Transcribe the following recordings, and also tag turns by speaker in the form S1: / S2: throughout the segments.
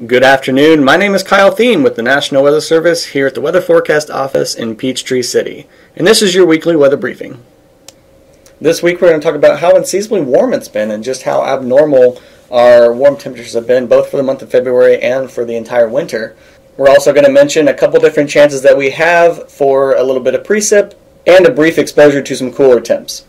S1: Good afternoon. My name is Kyle Thiem with the National Weather Service here at the Weather Forecast Office in Peachtree City. And this is your weekly weather briefing. This week we're going to talk about how unseasonably warm it's been and just how abnormal our warm temperatures have been both for the month of February and for the entire winter. We're also going to mention a couple different chances that we have for a little bit of precip and a brief exposure to some cooler temps.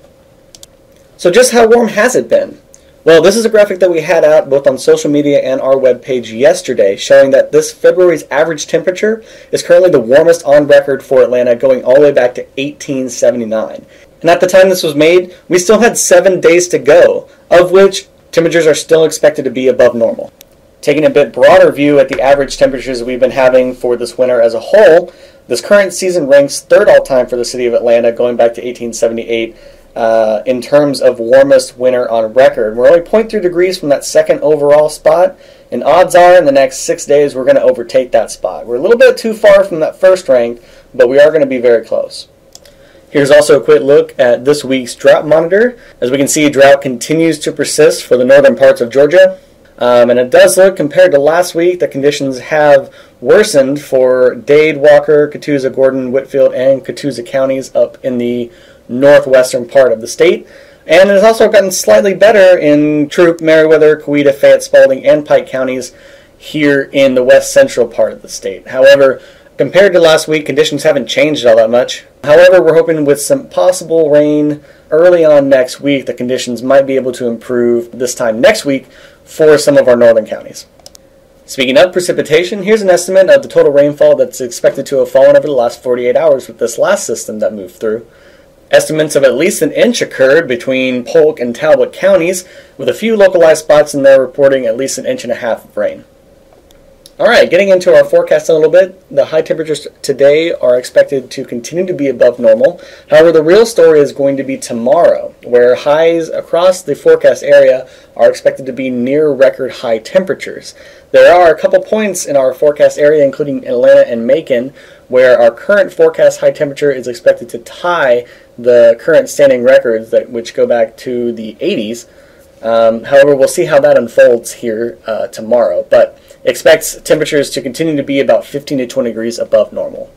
S1: So just how warm has it been? Well, this is a graphic that we had out both on social media and our webpage yesterday showing that this February's average temperature is currently the warmest on record for Atlanta, going all the way back to 1879. And at the time this was made, we still had 7 days to go, of which temperatures are still expected to be above normal. Taking a bit broader view at the average temperatures we've been having for this winter as a whole, this current season ranks third all-time for the city of Atlanta, going back to 1878. In terms of warmest winter on record. We're only 0.3 degrees from that second overall spot, and odds are in the next 6 days we're going to overtake that spot. We're a little bit too far from that first rank, but we are going to be very close. Here's also a quick look at this week's drought monitor. As we can see, drought continues to persist for the northern parts of Georgia. And it does look, compared to last week, that conditions have worsened for Dade, Walker, Catoosa, Gordon, Whitfield, and Catoosa counties up in the northwestern part of the state. And it has also gotten slightly better in Troup, Meriwether, Coweta, Fayette, Spalding, and Pike counties here in the west central part of the state. However, compared to last week, conditions haven't changed all that much. However, we're hoping with some possible rain early on next week, the conditions might be able to improve this time next week for some of our northern counties. Speaking of precipitation, here's an estimate of the total rainfall that's expected to have fallen over the last 48 hours with this last system that moved through. Estimates of at least an inch occurred between Polk and Talbot counties, with a few localized spots in there reporting at least an inch and a half of rain. Alright, getting into our forecast a little bit, the high temperatures today are expected to continue to be above normal. However, the real story is going to be tomorrow, where highs across the forecast area are expected to be near record high temperatures. There are a couple points in our forecast area, including Atlanta and Macon, where our current forecast high temperature is expected to tie the current standing records which go back to the 80s. However, we'll see how that unfolds here tomorrow, but expects temperatures to continue to be about 15 to 20 degrees above normal.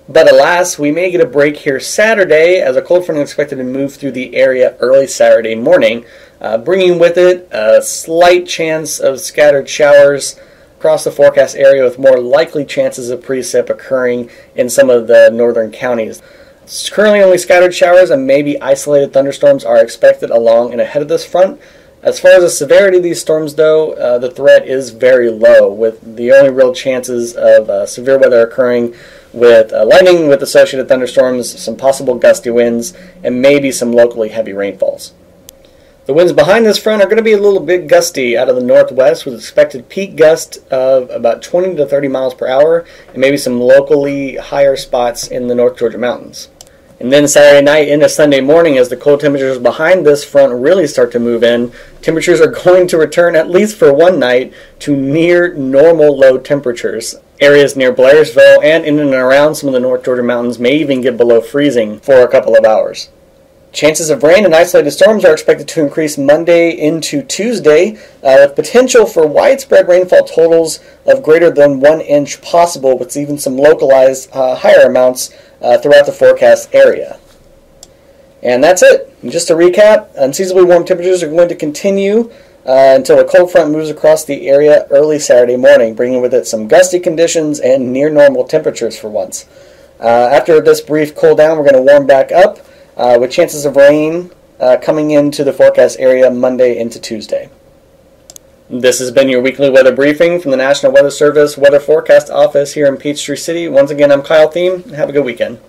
S1: But alas, we may get a break here Saturday, as a cold front is expected to move through the area early Saturday morning, bringing with it a slight chance of scattered showers across the forecast area, with more likely chances of precip occurring in some of the northern counties. Currently only scattered showers and maybe isolated thunderstorms are expected along and ahead of this front. As far as the severity of these storms though, the threat is very low, with the only real chances of severe weather occurring with lightning with associated thunderstorms, some possible gusty winds, and maybe some locally heavy rainfalls. The winds behind this front are going to be a little bit gusty out of the northwest, with expected peak gust of about 20 to 30 miles per hour, and maybe some locally higher spots in the North Georgia mountains. And then Saturday night into Sunday morning, as the cold temperatures behind this front really start to move in, temperatures are going to return, at least for one night, to near normal low temperatures. Areas near Blairsville and in and around some of the North Georgia mountains may even get below freezing for a couple of hours. Chances of rain and isolated storms are expected to increase Monday into Tuesday, with potential for widespread rainfall totals of greater than 1 inch possible, with even some localized higher amounts throughout the forecast area. And that's it. Just to recap, unseasonably warm temperatures are going to continue until a cold front moves across the area early Saturday morning, bringing with it some gusty conditions and near normal temperatures for once. After this brief cool down, we're going to warm back up, with chances of rain coming into the forecast area Monday into Tuesday. This has been your weekly weather briefing from the National Weather Service Weather Forecast Office here in Peachtree City. Once again, I'm Kyle Thiem. Have a good weekend.